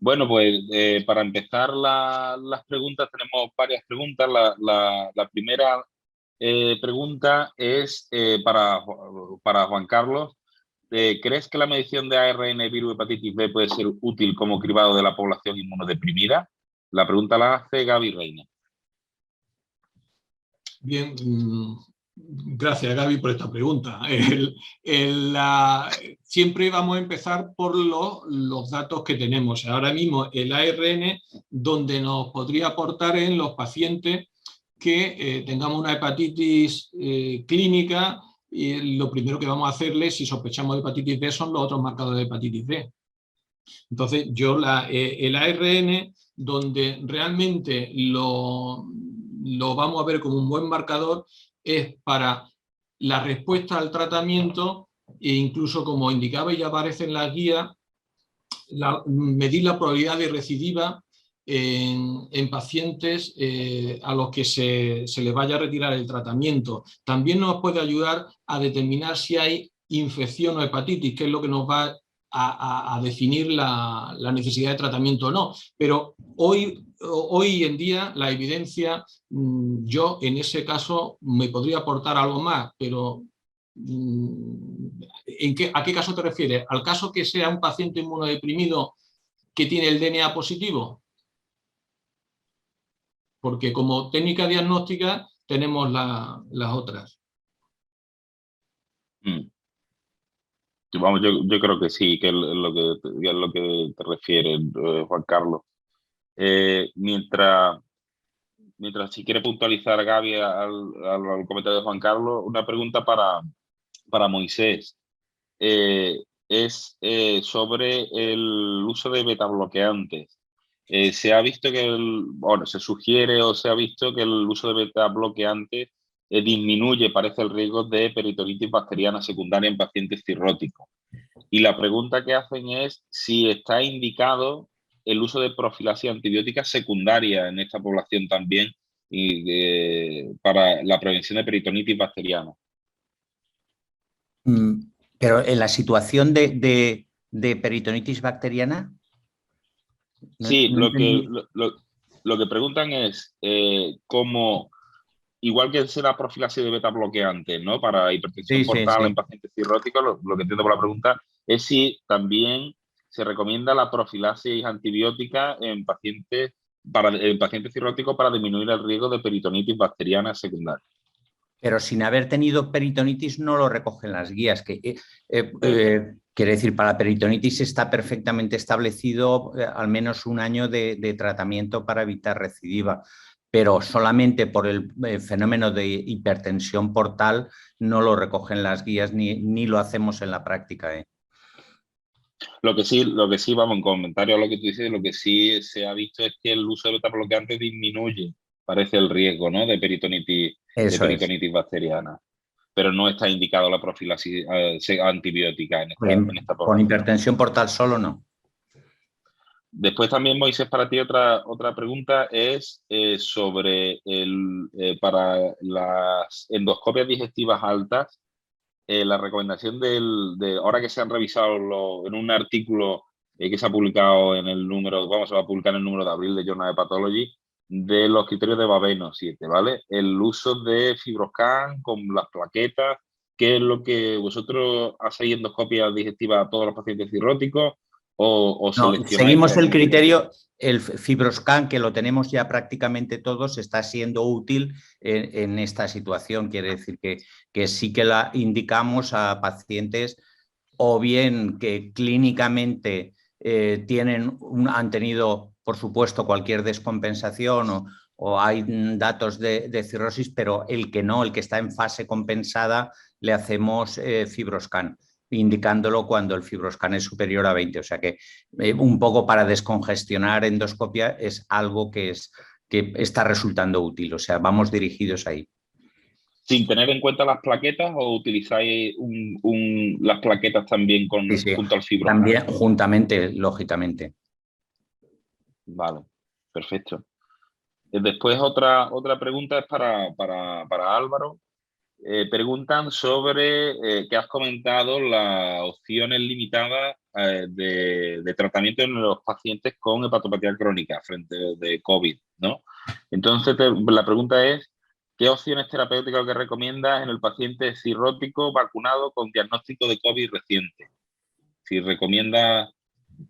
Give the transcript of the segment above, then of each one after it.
Bueno, pues para empezar las preguntas, tenemos varias preguntas. La primera pregunta es para Juan Carlos. ¿Crees que la medición de ARN virus hepatitis B puede ser útil como cribado de la población inmunodeprimida? La pregunta la hace Gaby Reina. Bien, gracias Gaby por esta pregunta. Siempre vamos a empezar por los datos que tenemos. Ahora mismo el ARN, donde nos podría aportar en los pacientes que tengamos una hepatitis clínica, y lo primero que vamos a hacerle si sospechamos de hepatitis B son los otros marcadores de hepatitis B. Entonces yo el ARN, donde realmente lo vamos a ver como un buen marcador, es para la respuesta al tratamiento e incluso, como indicaba y aparece en la guía, medir la probabilidad de recidiva en pacientes a los que se les vaya a retirar el tratamiento. También nos puede ayudar a determinar si hay infección o hepatitis, que es lo que nos va a definir la necesidad de tratamiento o no. Pero hoy en día la evidencia, yo en ese caso me podría aportar algo más, pero ¿a qué caso te refieres? ¿Al caso que sea un paciente inmunodeprimido que tiene el DNA positivo? Porque como técnica diagnóstica tenemos las otras. Vamos, yo creo que sí, que es lo que te refieres, Juan Carlos. Mientras si quiere puntualizar Gaby al comentario de Juan Carlos, una pregunta para Moisés. Es sobre el uso de betabloqueantes. Se ha visto que se sugiere o se ha visto que el uso de betabloqueantes disminuye, parece, el riesgo de peritonitis bacteriana secundaria en pacientes cirróticos. Y la pregunta que hacen es si está indicado el uso de profilaxis antibiótica secundaria en esta población también para la prevención de peritonitis bacteriana. Pero en la situación de peritonitis bacteriana... Sí, lo que preguntan es cómo, igual que es la profilaxis de beta-bloqueantes, ¿no? Para hipertensión portal en pacientes cirróticos, lo que entiendo por la pregunta es si también se recomienda la profilaxis antibiótica en pacientes cirróticos para disminuir el riesgo de peritonitis bacteriana secundaria. Pero sin haber tenido peritonitis no lo recogen las guías. Quiere decir, para la peritonitis está perfectamente establecido al menos un año de tratamiento para evitar recidiva, pero solamente por el fenómeno de hipertensión portal no lo recogen las guías ni lo hacemos en la práctica. Lo que sí, vamos, en comentario a lo que tú dices, lo que sí se ha visto es que el uso de beta-bloqueantes disminuye, parece, el riesgo, ¿no? de peritonitis bacteriana. Pero no está indicado la profilaxis antibiótica en esta población. Con hipertensión portal solo no. Después también, Moisés, para ti otra pregunta es sobre para las endoscopias digestivas altas, la recomendación ahora que se han revisado en un artículo que se ha publicado se va a publicar en el número de abril de Journal of Pathology, de los criterios de Babeno 7, ¿vale? El uso de FibroScan con las plaquetas, ¿qué es lo que vosotros hacéis endoscopias digestivas a todos los pacientes cirróticos o seleccionáis? Seguimos el criterio, el FibroScan, que lo tenemos ya prácticamente todos, está siendo útil en esta situación. Quiere decir que sí que la indicamos a pacientes o bien que clínicamente han tenido, por supuesto, cualquier descompensación o hay datos de cirrosis, pero el que está en fase compensada le hacemos FibroScan, indicándolo cuando el FibroScan es superior a 20. O sea que un poco para descongestionar endoscopia es algo que está resultando útil. O sea, vamos dirigidos ahí. ¿Sin tener en cuenta las plaquetas o utilizáis las plaquetas también junto al FibroScan? También juntamente, lógicamente. Vale, perfecto. Después otra pregunta es para Álvaro. Preguntan sobre que has comentado las opciones limitadas de tratamiento en los pacientes con hepatopatía crónica frente de COVID, ¿no? Entonces, la pregunta es, ¿qué opciones terapéuticas que recomiendas en el paciente cirrótico vacunado con diagnóstico de COVID reciente? Si recomienda,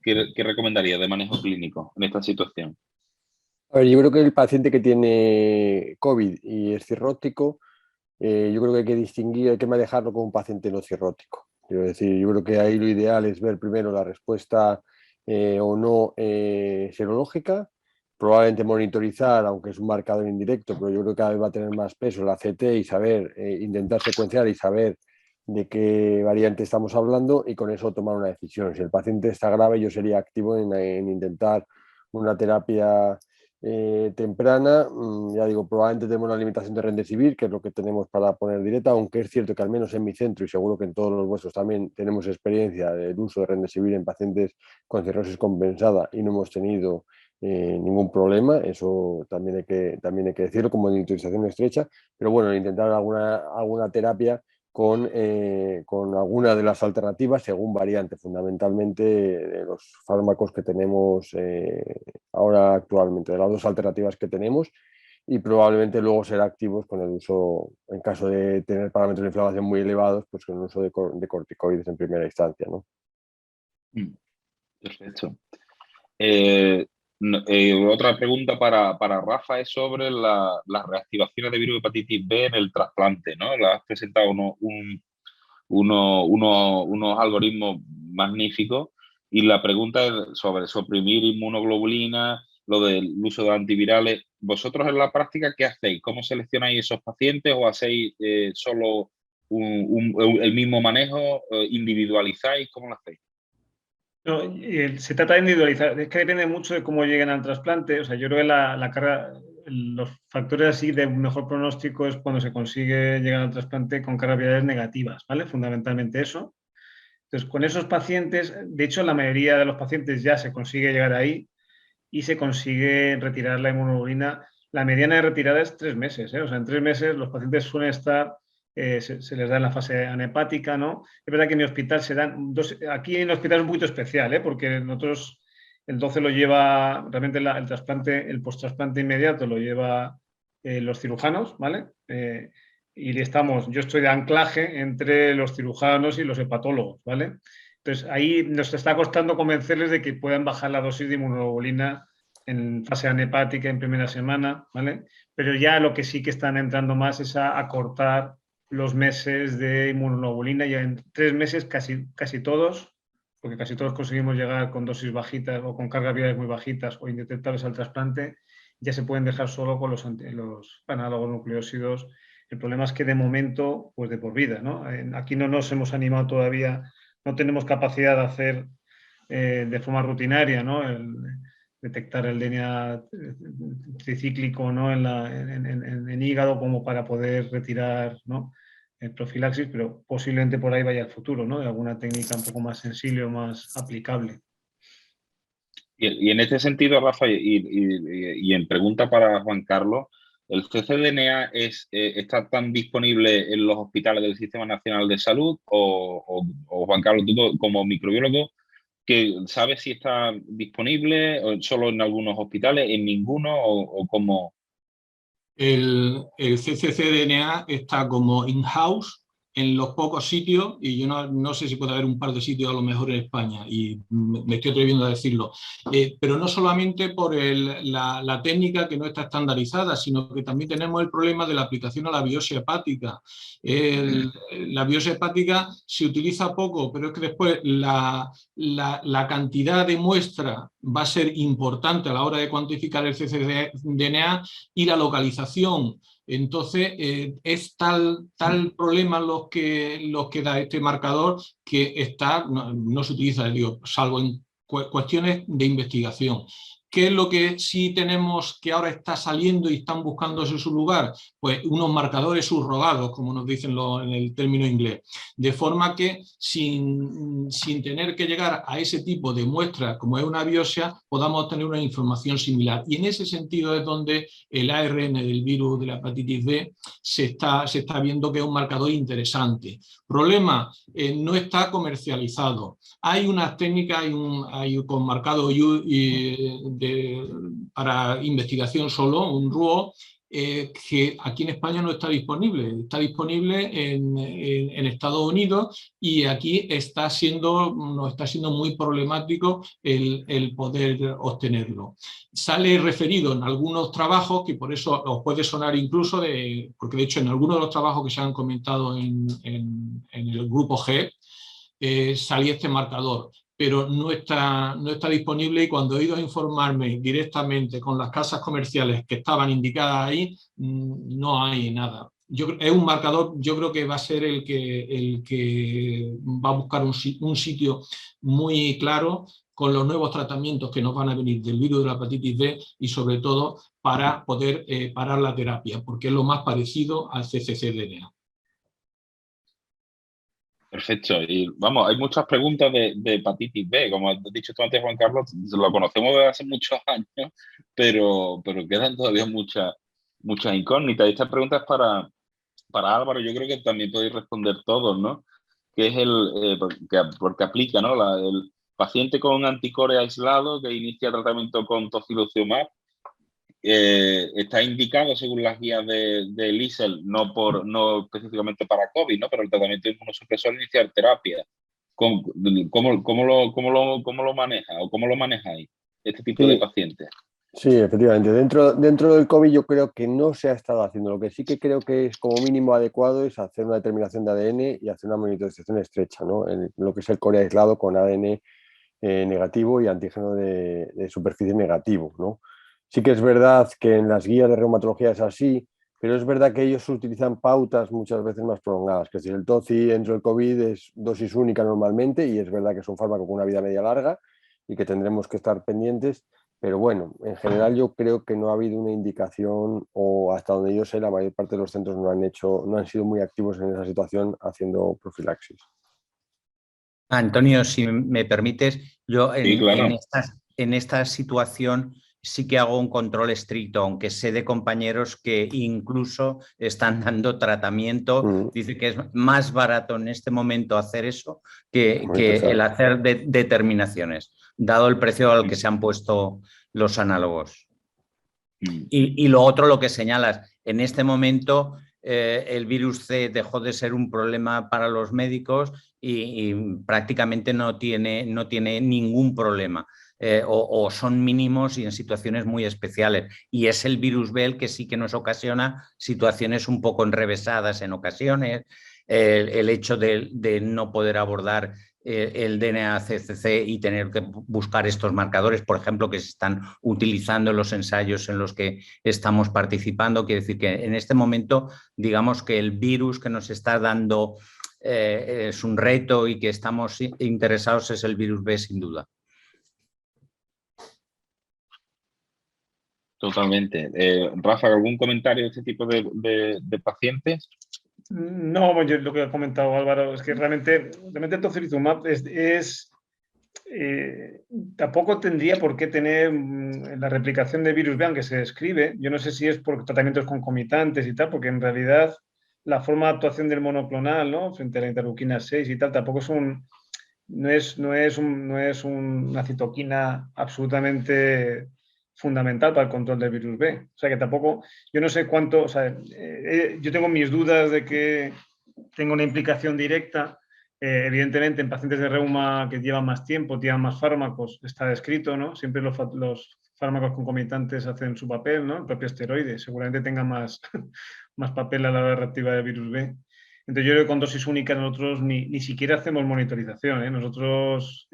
¿qué recomendaría de manejo clínico en esta situación? A ver, yo creo que el paciente que tiene COVID y es cirrótico, yo creo que hay que distinguir, hay que manejarlo como un paciente no cirrótico. Quiero decir, yo creo que ahí lo ideal es ver primero la respuesta o no serológica, probablemente monitorizar, aunque es un marcador indirecto, pero yo creo que cada vez va a tener más peso la CT y saber, intentar secuenciar y saber de qué variante estamos hablando y con eso tomar una decisión. Si el paciente está grave, yo sería activo en intentar una terapia temprana. Ya digo, probablemente tenemos una limitación de Remdesivir, que es lo que tenemos para poner directa, aunque es cierto que al menos en mi centro y seguro que en todos los vuestros también tenemos experiencia del uso de Remdesivir en pacientes con cirrosis compensada y no hemos tenido ningún problema. Eso también hay que decirlo, como monitorización estrecha, pero bueno, intentar alguna terapia con alguna de las alternativas según variante, fundamentalmente de los fármacos que tenemos ahora actualmente, de las dos alternativas que tenemos, y probablemente luego ser activos con el uso, en caso de tener parámetros de inflamación muy elevados, pues con el uso de corticoides en primera instancia, ¿no? Perfecto. Otra pregunta para Rafa es sobre las reactivaciones de virus de hepatitis B en el trasplante, ¿no? Has presentado unos algoritmos magníficos y la pregunta es sobre suprimir inmunoglobulina, lo del uso de antivirales. ¿Vosotros en la práctica qué hacéis? ¿Cómo seleccionáis esos pacientes o hacéis solo el mismo manejo? ¿Individualizáis? ¿Cómo lo hacéis? No, se trata de individualizar, es que depende mucho de cómo lleguen al trasplante. O sea, yo creo que la carga, los factores así de mejor pronóstico es cuando se consigue llegar al trasplante con cargas virales negativas, ¿vale? Fundamentalmente eso. Entonces, con esos pacientes, de hecho, la mayoría de los pacientes ya se consigue llegar ahí y se consigue retirar la inmunoglobulina. La mediana de retirada es 3 meses, ¿eh? O sea, en 3 meses los pacientes suelen estar, se les da en la fase anhepática, ¿no? Es verdad que en mi hospital se dan aquí en el hospital es un poquito especial, ¿eh? Porque nosotros el 12 lo lleva, realmente el trasplante, el post-trasplante inmediato lo lleva los cirujanos, ¿vale? Y yo estoy de anclaje entre los cirujanos y los hepatólogos, ¿vale? Entonces, ahí nos está costando convencerles de que puedan bajar la dosis de inmunoglobulina en fase anhepática en primera semana, ¿vale? Pero ya lo que sí que están entrando más es a acortar los meses de inmunoglobulina. Ya en 3 meses casi todos, porque casi todos conseguimos llegar con dosis bajitas o con cargas virales muy bajitas o indetectables al trasplante, ya se pueden dejar solo con los análogos nucleósidos. El problema es que de momento, pues de por vida, ¿no? Aquí no nos hemos animado todavía, no tenemos capacidad de hacer de forma rutinaria, ¿no? Detectar el DNA tricíclico, ¿no? en hígado como para poder retirar, ¿no? Profilaxis, pero posiblemente por ahí vaya el futuro, ¿no? De alguna técnica un poco más sensible o más aplicable. Y en este sentido, Rafa, y en pregunta para Juan Carlos, ¿el cccDNA está tan disponible en los hospitales del Sistema Nacional de Salud? O Juan Carlos, tú como microbiólogo, que ¿sabes si está disponible solo en algunos hospitales, en ninguno o cómo? El cccDNA está como in-house en los pocos sitios, y yo no sé si puede haber un par de sitios a lo mejor en España, y me estoy atreviendo a decirlo, pero no solamente por la técnica que no está estandarizada, sino que también tenemos el problema de la aplicación a la biopsia hepática. La biopsia hepática se utiliza poco, pero es que después la cantidad de muestra va a ser importante a la hora de cuantificar el cccDNA y la localización. Entonces, es tal problema los que da este marcador que no se utiliza, digo, salvo en cuestiones de investigación. ¿Qué es lo que sí tenemos que ahora está saliendo y están buscándose su lugar? Pues unos marcadores subrogados, como nos dicen en el término inglés. De forma que sin tener que llegar a ese tipo de muestra como es una biopsia, podamos obtener una información similar. Y en ese sentido es donde el ARN del virus de la hepatitis B se está viendo que es un marcador interesante. Problema, no está comercializado. Hay unas técnicas, hay con marcado para investigación solo, un RUO, que aquí en España no está disponible. Está disponible en Estados Unidos y aquí nos está siendo muy problemático el poder obtenerlo. Sale referido en algunos trabajos, que por eso os puede sonar incluso, porque de hecho en algunos de los trabajos que se han comentado en el grupo G, salía este marcador, pero no está disponible, y cuando he ido a informarme directamente con las casas comerciales que estaban indicadas ahí, no hay nada. Es un marcador, yo creo que va a ser el que va a buscar un sitio muy claro con los nuevos tratamientos que nos van a venir del virus de la hepatitis B y sobre todo para poder parar la terapia, porque es lo más parecido al cccDNA. Perfecto. Y vamos, hay muchas preguntas de hepatitis B. Como has dicho tú antes, Juan Carlos, lo conocemos desde hace muchos años, pero quedan todavía muchas incógnitas. Y esta pregunta es para Álvaro. Yo creo que también podéis responder todos, ¿no? Que es porque aplica, ¿no? El paciente con anticore aislado que inicia tratamiento con tocilizumab. Está indicado según las guías del ISEL, no específicamente para COVID, ¿no? Pero el tratamiento de inmunosupresor iniciar terapia. ¿Cómo lo maneja o cómo lo manejáis este tipo de pacientes? Sí, efectivamente. Dentro del COVID yo creo que no se ha estado haciendo. Lo que sí que creo que es como mínimo adecuado es hacer una determinación de ADN y hacer una monitorización estrecha, ¿no? En lo que es el core aislado con ADN negativo y antígeno de superficie negativo, ¿no? Sí que es verdad que en las guías de reumatología es así, pero es verdad que ellos utilizan pautas muchas veces más prolongadas, que si el TOCI dentro del COVID es dosis única normalmente, y es verdad que es un fármaco con una vida media larga y que tendremos que estar pendientes, pero bueno, en general yo creo que no ha habido una indicación, o hasta donde yo sé la mayor parte de los centros no han sido muy activos en esa situación haciendo profilaxis. Antonio, si me permites, yo Sí, claro. en esta situación sí que hago un control estricto, aunque sé de compañeros que incluso están dando tratamiento. Dice que es más barato en este momento hacer eso que el hacer determinaciones, dado el precio al que se han puesto los análogos. Y lo otro, lo que señalas, en este momento el virus C dejó de ser un problema para los médicos y prácticamente no tiene ningún problema. O son mínimos y en situaciones muy especiales. Y es el virus B el que sí que nos ocasiona situaciones un poco enrevesadas en ocasiones. El hecho de no poder abordar el DNA-CCC y tener que buscar estos marcadores, por ejemplo, que se están utilizando en los ensayos en los que estamos participando. Quiere decir que en este momento, digamos que el virus que nos está dando es un reto y que estamos interesados es el virus B, sin duda. Totalmente. Rafa, ¿algún comentario de este tipo de pacientes? No, yo lo que ha comentado Álvaro es que realmente el tocilizumab tampoco tendría por qué tener la replicación de virus B, aunque se describe. Yo no sé si es por tratamientos concomitantes y tal, porque en realidad la forma de actuación del monoclonal, ¿no?, frente a la interleuquina 6 y tal, tampoco es no es una citoquina absolutamente fundamental para el control del virus B. O sea que tampoco, yo no sé cuánto, o sea, yo tengo mis dudas de que tenga una implicación directa. Evidentemente, en pacientes de reuma que llevan más tiempo, llevan más fármacos, está descrito, ¿no? Siempre los fármacos concomitantes hacen su papel, ¿no? El propio esteroide seguramente tenga más papel a la hora reactiva del virus B. Entonces, yo creo que con dosis única nosotros ni siquiera hacemos monitorización, ¿eh? Nosotros,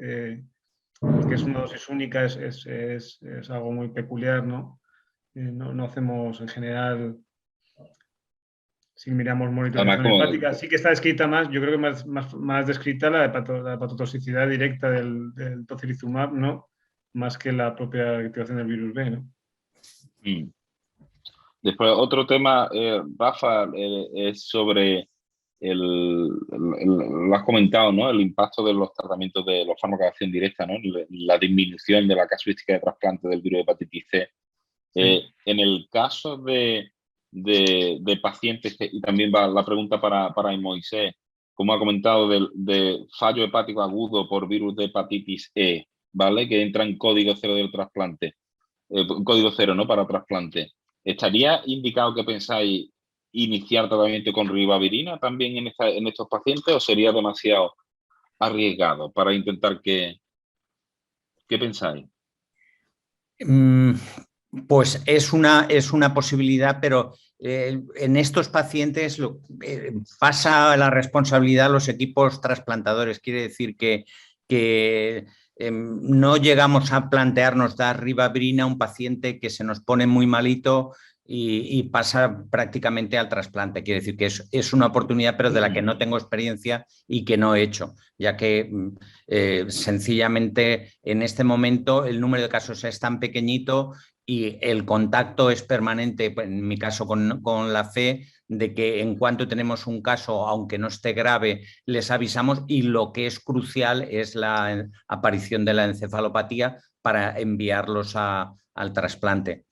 porque es una dosis única, es algo muy peculiar, ¿no? No hacemos en general, si miramos monitorización hepática, sí que está descrita más, yo creo que más descrita la hepatotoxicidad directa del tocilizumab, ¿no? más que la propia activación del virus B, ¿no? Después, otro tema, Rafa, es sobre lo has comentado, ¿no? El impacto de los tratamientos de los fármacos de acción directa, ¿no? La disminución de la casuística de trasplante del virus de hepatitis C. En el caso de pacientes, y también va la pregunta para Moisés, como ha comentado, de fallo hepático agudo por virus de hepatitis E, ¿vale? Que entra en código cero del trasplante, código cero, ¿no? Para trasplante. ¿Estaría indicado que pensáis iniciar tratamiento con ribavirina también en estos pacientes o sería demasiado arriesgado para intentar que... ¿Qué pensáis? Pues es una posibilidad, pero en estos pacientes pasa la responsabilidad a los equipos trasplantadores. Quiere decir que no llegamos a plantearnos dar ribavirina a un paciente que se nos pone muy malito y pasa prácticamente al trasplante. Quiere decir que es una oportunidad, pero de la que no tengo experiencia y que no he hecho, ya que sencillamente en este momento el número de casos es tan pequeñito y el contacto es permanente, en mi caso con la fe, de que en cuanto tenemos un caso, aunque no esté grave, les avisamos, y lo que es crucial es la aparición de la encefalopatía para enviarlos al trasplante.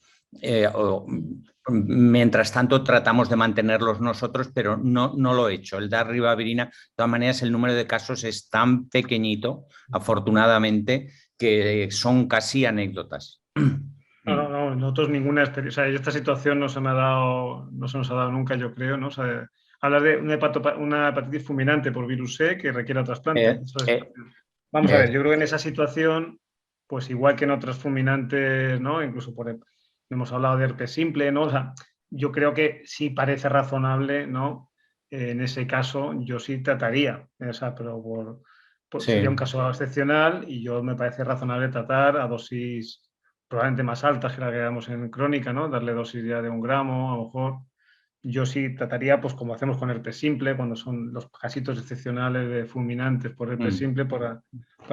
Mientras tanto, tratamos de mantenerlos nosotros, pero no lo he hecho. El dar ribavirina, de todas maneras, el número de casos es tan pequeñito, afortunadamente, que son casi anécdotas. No, nosotros ninguna experiencia. O sea, esta situación no se nos ha dado nunca, yo creo, ¿no? O sea, hablar de una hepatitis fulminante por virus C que requiera trasplante. Vamos a ver, yo creo que en esa situación, pues igual que en otras fulminantes, ¿no? Incluso hemos hablado de herpes simple, ¿no? O sea, yo creo que sí parece razonable, ¿no? En ese caso, yo sí trataría, o sea, pero sería un caso excepcional y yo me parece razonable tratar a dosis probablemente más altas que la que damos en crónica, ¿no? Darle dosis ya de 1 gramo, a lo mejor. Yo sí trataría, pues como hacemos con herpes simple, cuando son los casitos excepcionales de fulminantes por herpes simple, para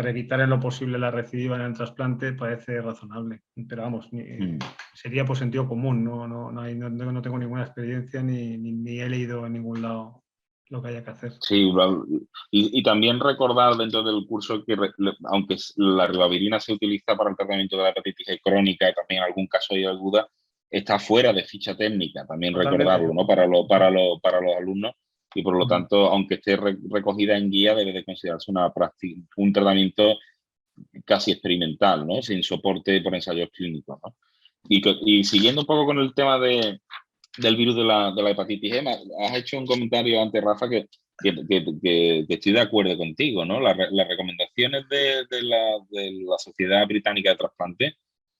evitar en lo posible la recidiva en el trasplante, parece razonable. Pero vamos, sería por sentido común, no tengo ninguna experiencia ni he leído en ningún lado lo que haya que hacer. Sí, y también recordar dentro del curso que aunque la ribavirina se utiliza para el tratamiento de la hepatitis E crónica y también en algún caso de aguda, está fuera de ficha técnica, también recordarlo, ¿no? Para los alumnos, y por lo tanto, aunque esté recogida en guía, debe de considerarse un tratamiento casi experimental, ¿no? Sin soporte por ensayos clínicos, ¿no? Y siguiendo un poco con el tema del virus de la hepatitis E, has hecho un comentario antes, Rafa, que estoy de acuerdo contigo, ¿no? Las recomendaciones de la Sociedad Británica de Trasplante,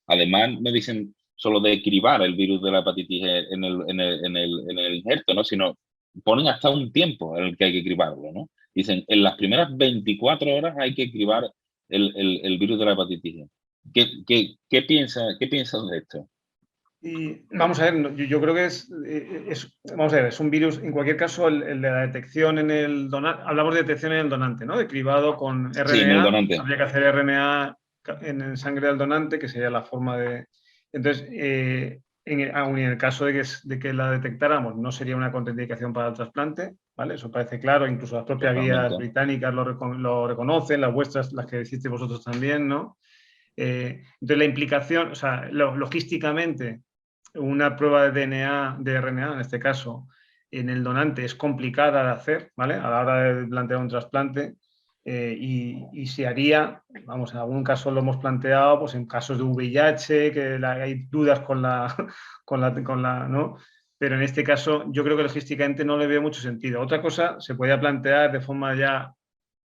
además, no dicen solo de cribar el virus de la hepatitis E en el injerto, ¿no? Sino ponen hasta un tiempo en el que hay que cribarlo, ¿no? Dicen, en las primeras 24 horas hay que cribar el virus de la hepatitis E. ¿Qué piensas de esto? Y vamos a ver, yo creo que vamos a ver, es un virus, en cualquier caso, el de la detección en el donante, hablamos de detección en el donante, ¿no? De cribado con RNA, sí, en el donante. Habría que hacer RNA en sangre del donante, que sería la forma de... Entonces, aún en el caso de que la detectáramos, no sería una contraindicación para el trasplante, ¿vale? Eso parece claro, incluso las propias guías británicas lo reconocen, las vuestras, las que hicisteis vosotros también, ¿no? Entonces, la implicación, o sea, logísticamente, una prueba de DNA, de RNA en este caso, en el donante es complicada de hacer, ¿vale? A la hora de plantear un trasplante, y se haría, vamos, en algún caso lo hemos planteado, pues en casos de VIH, que hay dudas con la, ¿no? Pero en este caso yo creo que logísticamente no le veo mucho sentido. Otra cosa se podía plantear de forma ya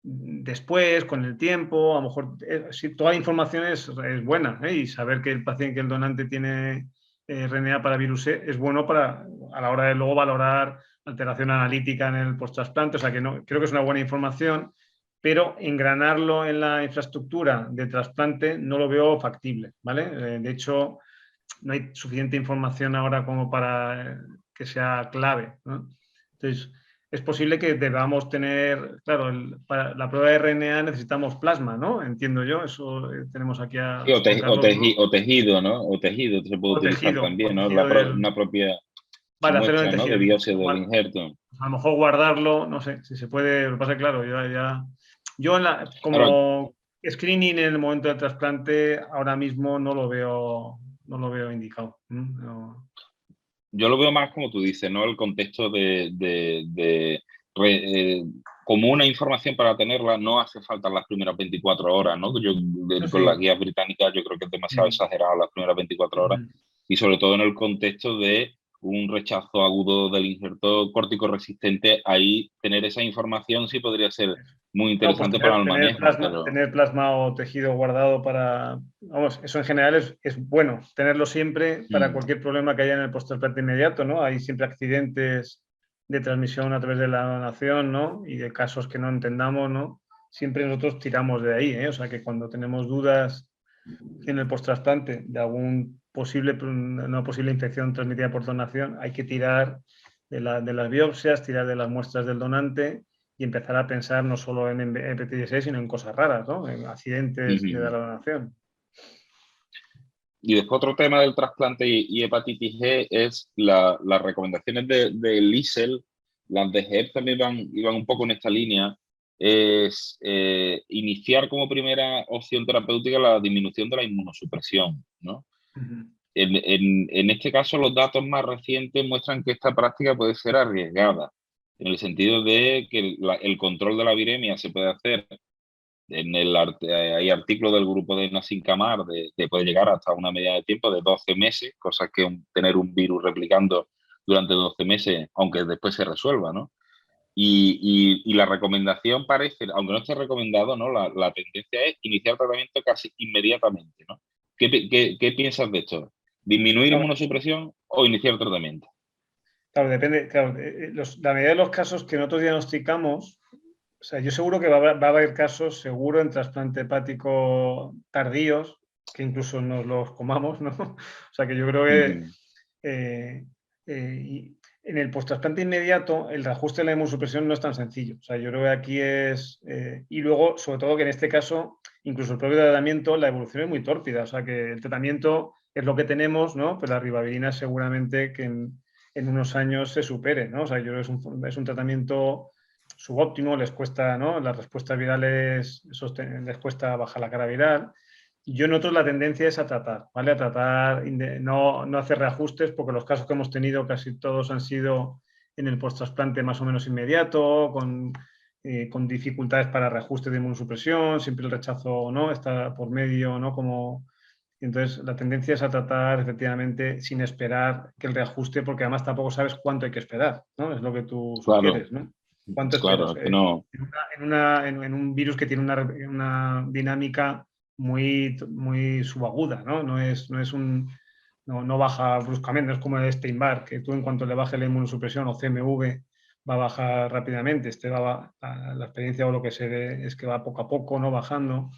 después, con el tiempo, a lo mejor si toda la información es buena, y saber que el paciente, que el donante tiene RNA para virus C es bueno a la hora de luego valorar alteración analítica en el post-trasplante, o sea que no, creo que es una buena información, pero engranarlo en la infraestructura de trasplante no lo veo factible, ¿vale? De hecho, no hay suficiente información ahora como para que sea clave, ¿no? Entonces, es posible que debamos tener, claro, para la prueba de RNA necesitamos plasma, ¿no? Entiendo yo, eso tenemos aquí a Sí, Juan Carlos, ¿no? o tejido, ¿no? O tejido se puede utilizar también, ¿no? Una propia Vale, hacerlo en muestra, ¿no? tejido. De biopsia del injerto. A lo mejor guardarlo, no sé, si se puede, lo que pasa es que, claro, yo como Claro, screening en el momento del trasplante ahora mismo no lo veo indicado. No. yo lo veo más como tú dices, ¿no? El contexto como una información para tenerla no hace falta las primeras 24 horas, ¿no? Eso Con las sí. guías británicas yo creo que es demasiado exagerado las primeras 24 horas y sobre todo en el contexto de un rechazo agudo del injerto córtico resistente, ahí tener esa información sí podría ser muy No, pues interesante para el manejo, pero... tener plasma o tejido guardado vamos, eso en general es bueno, tenerlo siempre para cualquier problema que haya en el post-trasplante inmediato, ¿no? Hay siempre accidentes de transmisión a través de la donación, ¿no? Y de casos que no entendamos, ¿no? Siempre nosotros tiramos de ahí, ¿eh? O sea que cuando tenemos dudas en el post-trasplante de una posible infección transmitida por donación, hay que tirar de las biopsias, tirar de las muestras del donante y empezar a pensar no solo en hepatitis E, sino en cosas raras, ¿no? En accidentes de la donación. Y después otro tema del trasplante y hepatitis G es las recomendaciones de ISEL, las de GEP también iban un poco en esta línea, es iniciar como primera opción terapéutica la disminución de la inmunosupresión, ¿no? En este caso, los datos más recientes muestran que esta práctica puede ser arriesgada, en el sentido de que el control de la viremia se puede hacer. Hay artículos del grupo de Nassim Kamar que puede llegar hasta una media de tiempo de 12 meses, cosa que tener un virus replicando durante 12 meses, aunque después se resuelva, ¿no? Y la recomendación parece, aunque no esté recomendado, ¿no? La tendencia es iniciar tratamiento casi inmediatamente, ¿no? ¿Qué piensas de esto? ¿Disminuir inmunosupresión o iniciar tratamiento? Claro, depende. Claro, la mayoría de los casos que nosotros diagnosticamos, o sea, yo seguro que va a haber casos, seguro, en trasplante hepático tardíos, que incluso nos los comamos, ¿no? O sea, que yo creo que en el post-trasplante inmediato, el reajuste de la inmunosupresión no es tan sencillo. O sea, yo creo que aquí y luego, sobre todo, que en este caso, incluso el propio tratamiento, la evolución es muy tórpida. O sea, que el tratamiento es lo que tenemos, ¿no? Pero la ribavirina seguramente que en unos años se supere, ¿no? O sea, yo creo que es un tratamiento subóptimo, les cuesta, ¿no? Las respuestas virales, les cuesta bajar la carga viral. Yo en otros la tendencia es a tratar, ¿vale? A tratar, no hacer reajustes, porque los casos que hemos tenido casi todos han sido en el post-trasplante más o menos inmediato, con dificultades para reajuste de inmunosupresión, siempre el rechazo, ¿no? Está por medio, ¿no? Entonces, la tendencia es a tratar efectivamente sin esperar que el reajuste, porque además tampoco sabes cuánto hay que esperar, ¿no? Es lo que tú sugieres, ¿no? ¿Cuánto esperas? Claro, que no. En un virus que tiene una dinámica muy, muy subaguda, ¿no? No baja bruscamente, no es como el Steinbar, que tú en cuanto le baje la inmunosupresión o CMV va a bajar rápidamente. La experiencia o lo que se ve es que va poco a poco, no bajando.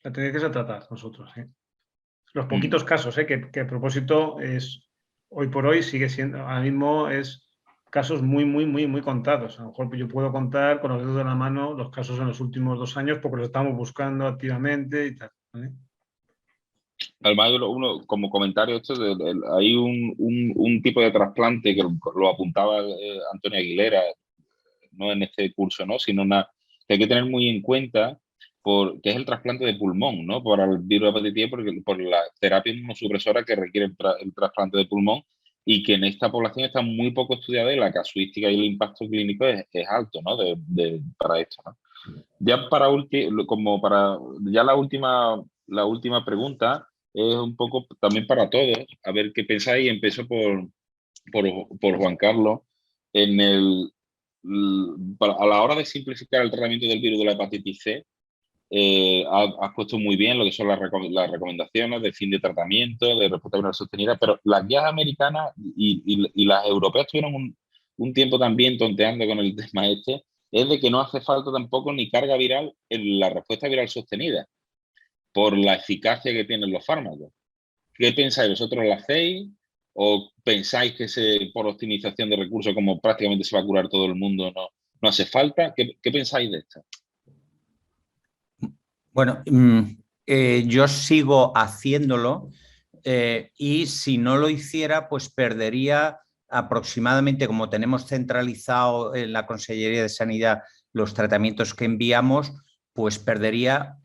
La tendencia es a tratar nosotros, ¿eh? Los poquitos casos, que a propósito hoy por hoy sigue siendo, ahora mismo es casos muy, muy, muy, muy contados. A lo mejor yo puedo contar con los dedos de la mano los casos en los últimos 2 años porque los estamos buscando activamente y tal, ¿vale? Además, como comentario, hay un tipo de trasplante que lo apuntaba Antonio Aguilera, no en este curso, ¿no? Sino que hay que tener muy en cuenta que es el trasplante de pulmón, ¿no? Para el virus de hepatitis E, por la terapia inmunosupresora que requiere el trasplante de pulmón y que en esta población está muy poco estudiada y la casuística y el impacto clínico es alto, ¿no? Para esto, ¿no? Ya ya la última pregunta es un poco también para todos, a ver qué pensáis. Y empiezo por Juan Carlos. A la hora de simplificar el tratamiento del virus de la hepatitis C, has puesto muy bien lo que son las recomendaciones de fin de tratamiento, de respuesta viral sostenida, pero las guías americanas y las europeas tuvieron un tiempo también tonteando con el tema este, es de que no hace falta tampoco ni carga viral en la respuesta viral sostenida, por la eficacia que tienen los fármacos. ¿Qué pensáis? ¿Vosotros lo hacéis? ¿O pensáis que por optimización de recursos, como prácticamente se va a curar todo el mundo, no hace falta. ¿Qué pensáis de esto? Bueno, yo sigo haciéndolo y si no lo hiciera, pues perdería aproximadamente, como tenemos centralizado en la Consellería de Sanidad los tratamientos que enviamos, pues perdería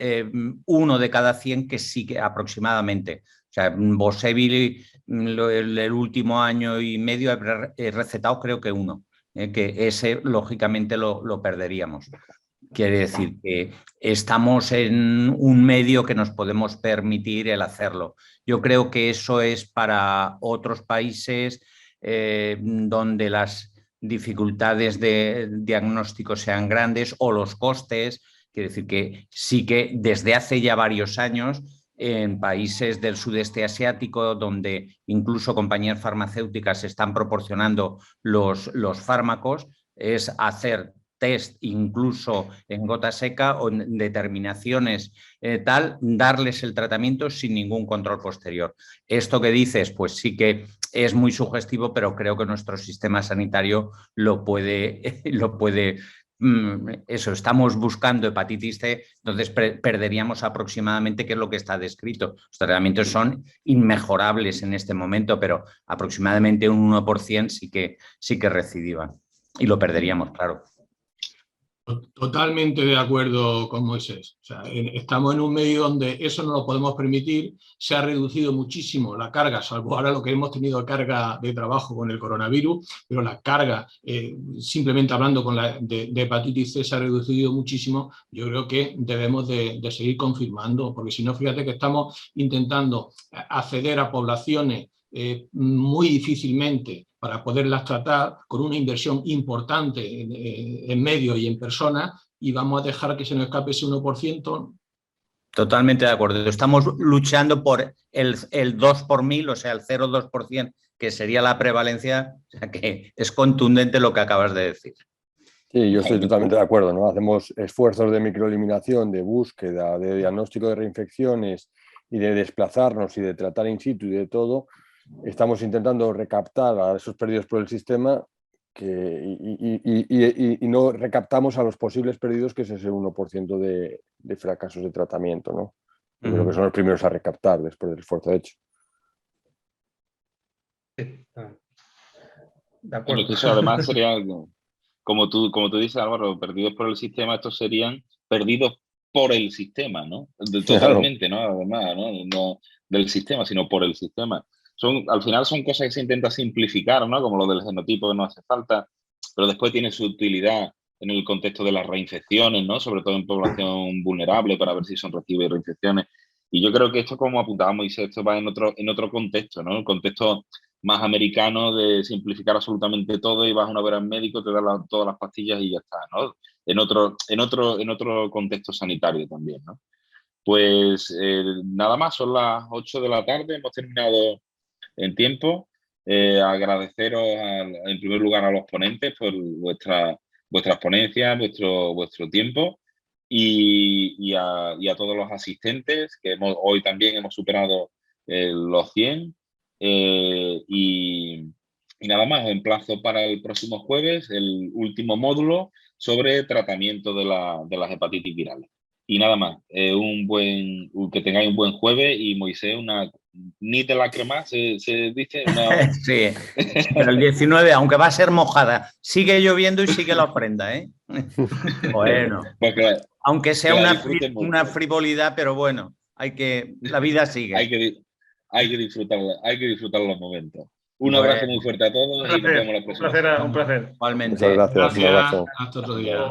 1 de cada 100 que sí que aproximadamente. O sea, Bosevil el último año y medio he recetado creo que 1, que ese lógicamente lo perderíamos. Quiere decir que estamos en un medio que nos podemos permitir el hacerlo. Yo creo que eso es para otros países donde las dificultades de diagnóstico sean grandes o los costes. Quiere decir que sí que desde hace ya varios años en países del sudeste asiático, donde incluso compañías farmacéuticas están proporcionando los fármacos, es hacer test incluso en gota seca o en determinaciones darles el tratamiento sin ningún control posterior. Esto que dices, pues sí que es muy sugestivo, pero creo que nuestro sistema sanitario lo puede eso, estamos buscando hepatitis C, entonces perderíamos aproximadamente, que es lo que está descrito. Los tratamientos son inmejorables en este momento, pero aproximadamente un 1% sí que recidivan y lo perderíamos, claro. Totalmente de acuerdo con Moisés. O sea, estamos en un medio donde eso no lo podemos permitir. Se ha reducido muchísimo la carga, salvo ahora lo que hemos tenido de carga de trabajo con el coronavirus, pero la carga, simplemente hablando de hepatitis C, se ha reducido muchísimo. Yo creo que debemos de seguir confirmando, porque si no, fíjate que estamos intentando acceder a poblaciones muy difícilmente para poderlas tratar, con una inversión importante en medios y en personas, y vamos a dejar que se nos escape ese 1%. Totalmente de acuerdo. Estamos luchando por el 2 por 1000, o sea, el 0,2%, que sería la prevalencia, o sea, que es contundente lo que acabas de decir. Sí, yo estoy totalmente de acuerdo, ¿no? Hacemos esfuerzos de microeliminación, de búsqueda, de diagnóstico de reinfecciones y de desplazarnos y de tratar in situ y de todo. Estamos intentando recaptar a esos perdidos por el sistema y no recaptamos a los posibles perdidos, que es ese 1% de fracasos de tratamiento, ¿no? Yo creo que son los primeros a recaptar después del esfuerzo hecho. De acuerdo. Eso además sería algo, como tú dices, Álvaro, perdidos por el sistema, estos serían perdidos por el sistema, ¿no? Totalmente, ¿no? Además, no del sistema, sino por el sistema. Al final son cosas que se intenta simplificar, ¿no? Como lo del genotipo, que no hace falta, pero después tiene su utilidad en el contexto de las reinfecciones, ¿no? Sobre todo en población vulnerable, para ver si son reactivas y reinfecciones. Y yo creo que esto, como apuntábamos, Moisés, esto va en otro contexto, ¿no? El contexto más americano de simplificar absolutamente todo y vas a una vez al médico, te da todas las pastillas y ya está, ¿no? En otro contexto sanitario también, ¿no? Pues nada más, son las 8 de la tarde, hemos terminado en tiempo. Agradeceros en primer lugar a los ponentes por vuestras ponencias, vuestro tiempo y a todos los asistentes, que hoy también hemos superado los 100. Y nada más, os emplazo para el próximo jueves el último módulo sobre tratamiento de las hepatitis virales. Y nada más, que tengáis un buen jueves y Moisés, ni de la crema, se dice. Sí, pero el 19, aunque va a ser mojada, sigue lloviendo y sigue la ofrenda, ¿eh? Bueno, pues claro, aunque sea una frivolidad, pero bueno, la vida sigue. Hay que disfrutar los momentos. Un abrazo muy fuerte a todos y nos vemos la próxima. Un placer. Igualmente. Muchas gracias. Un abrazo. Hasta otro día.